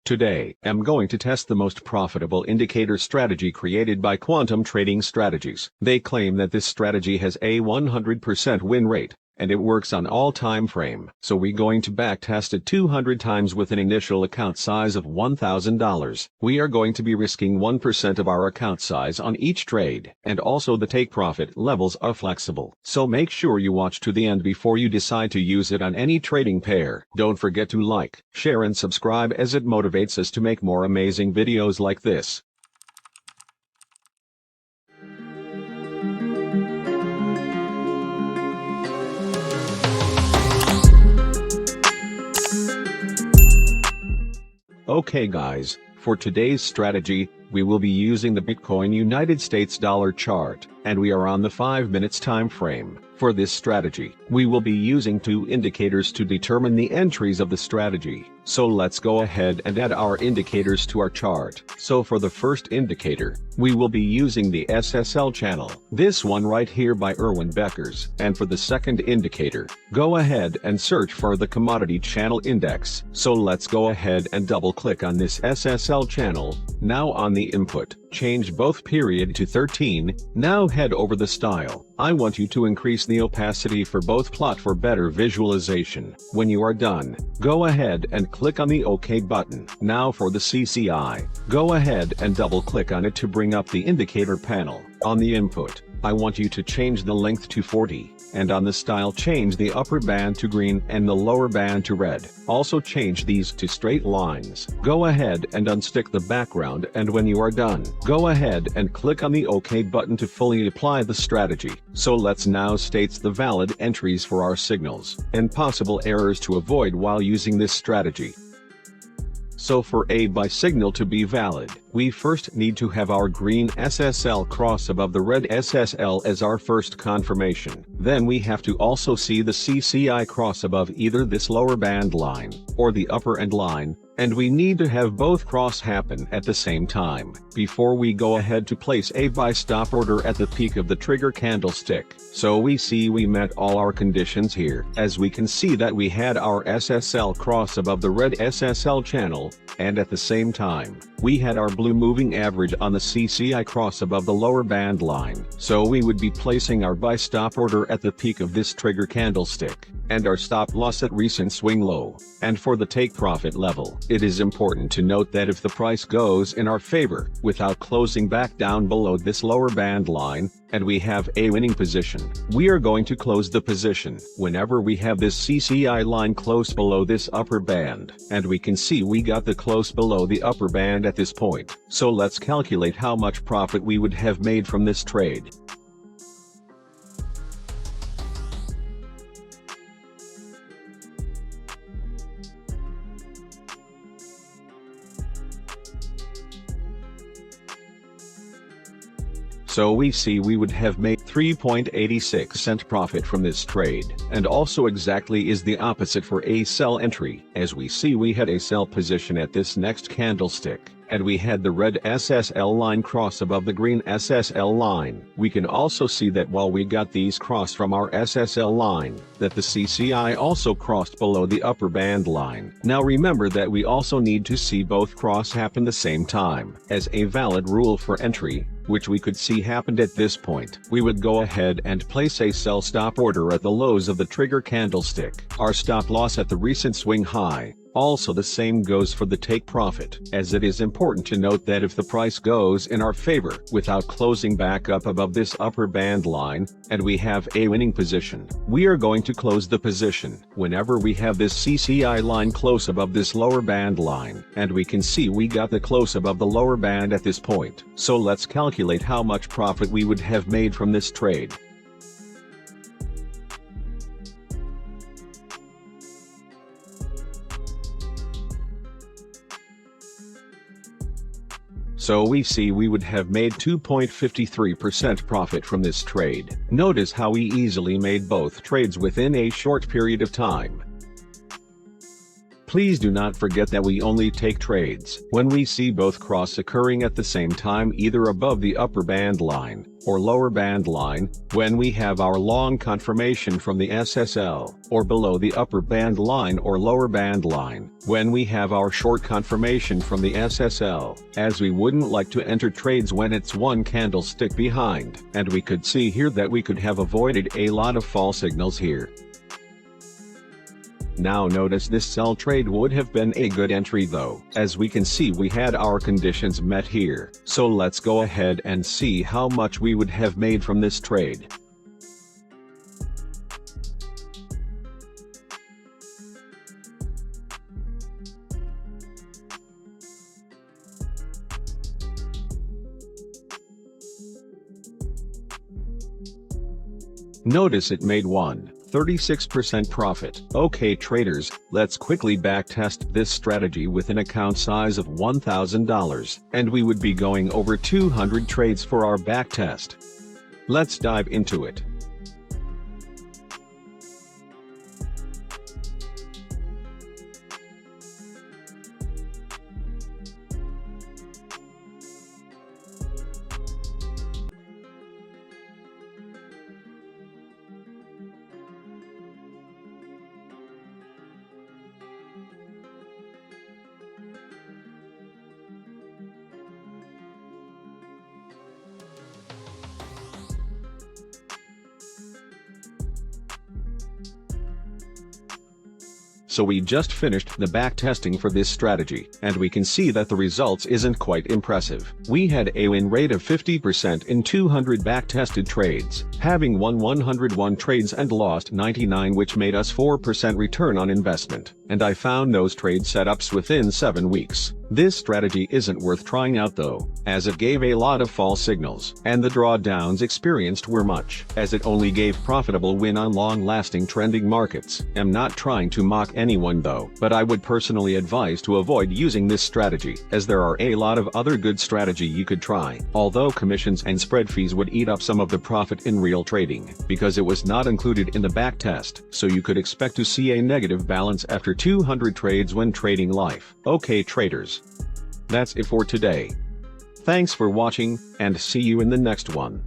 Today, I'm going to test the most profitable indicator strategy created by Quantum Trading Strategies. They claim that this strategy has a 100% win rate, and it works on all time frame. So we're going to backtest it 200 times with an initial account size of $1,000. We are going to be risking 1% of our account size on each trade, and also the take profit levels are flexible. So make sure you watch to the end before you decide to use it on any trading pair. Don't forget to like, share and subscribe as it motivates us to make more amazing videos like this. Okay guys, for today's strategy, we will be using the Bitcoin United States dollar chart, and we are on the 5 minutes time frame. For this strategy, we will be using two indicators to determine the entries of the strategy. So let's go ahead and add our indicators to our chart. So for the first indicator, we will be using the SSL channel, this one right here by Erwin Beckers. And for the second indicator, go ahead and search for the commodity channel index. So let's go ahead and double click on this SSL channel. Now on the input, change both period to 13. Now head over the style. I want you to increase the opacity for both plot for better visualization. When you are done, go ahead and click on the OK button. Now for the CCI, go ahead and double click on it to bring up the indicator panel. On the input, I want you to change the length to 40, and on the style change the upper band to green and the lower band to red. Also change these to straight lines. Go ahead and unstick the background, and when you are done, go ahead and click on the OK button to fully apply the strategy. So let's now state the valid entries for our signals, and possible errors to avoid while using this strategy. So for a buy signal to be valid, we first need to have our green SSL cross above the red SSL as our first confirmation. Then we have to also see the CCI cross above either this lower band line or the upper end line, and we need to have both cross happen at the same time before we go ahead to place a buy stop order at the peak of the trigger candlestick. So we see we met all our conditions here, as we can see that we had our SSL cross above the red SSL channel, and at the same time, we had our blue moving average on the CCI cross above the lower band line. So we would be placing our buy stop order at the peak of this trigger candlestick, and our stop loss at recent swing low. And for the take profit level, it is important to note that if the price goes in our favor without closing back down below this lower band line, and we have a winning position, we are going to close the position whenever we have this CCI line close below this upper band, and we can see we got the close below the upper band at this point. So let's calculate how much profit we would have made from this trade. So we see we would have made 3.86 cent profit from this trade, and also exactly is the opposite for a sell entry, as we see we had a sell position at this next candlestick, and we had the red SSL line cross above the green SSL line. We can also see that while we got these cross from our SSL line, that the CCI also crossed below the upper band line. Now remember that we also need to see both cross happen the same time, as a valid rule for entry, which we could see happened at this point. We would go ahead and place a sell stop order at the lows of the trigger candlestick. Our stop loss at the recent swing high. Also the same goes for the take profit, as it is important to note that if the price goes in our favor without closing back up above this upper band line, and we have a winning position, we are going to close the position whenever we have this CCI line close above this lower band line, and we can see we got the close above the lower band at this point. So let's calculate how much profit we would have made from this trade. So we see we would have made 2.53% profit from this trade. Notice how we easily made both trades within a short period of time. Please do not forget that we only take trades when we see both cross occurring at the same time, either above the upper band line or lower band line, when we have our long confirmation from the SSL, or below the upper band line or lower band line, when we have our short confirmation from the SSL, as we wouldn't like to enter trades when it's one candlestick behind. And we could see here that we could have avoided a lot of false signals here. Now notice this sell trade would have been a good entry though, as we can see we had our conditions met here. So let's go ahead and see how much we would have made from this trade. Notice it made 36% profit. Okay traders, let's quickly backtest this strategy with an account size of $1,000, and we would be going over 200 trades for our backtest. Let's dive into it. So we just finished the backtesting for this strategy, and we can see that the results isn't quite impressive. We had a win rate of 50% in 200 backtested trades, having won 101 trades and lost 99, which made us 4% return on investment, and I found those trade setups within 7 weeks. This strategy isn't worth trying out though, as it gave a lot of false signals, and the drawdowns experienced were much, as it only gave profitable win on long-lasting trending markets. I'm not trying to mock anyone though, but I would personally advise to avoid using this strategy, as there are a lot of other good strategy you could try, although commissions and spread fees would eat up some of the profit in real trading, because it was not included in the backtest, so you could expect to see a negative balance after 200 trades when trading live. Okay traders, that's it for today. Thanks for watching, and see you in the next one.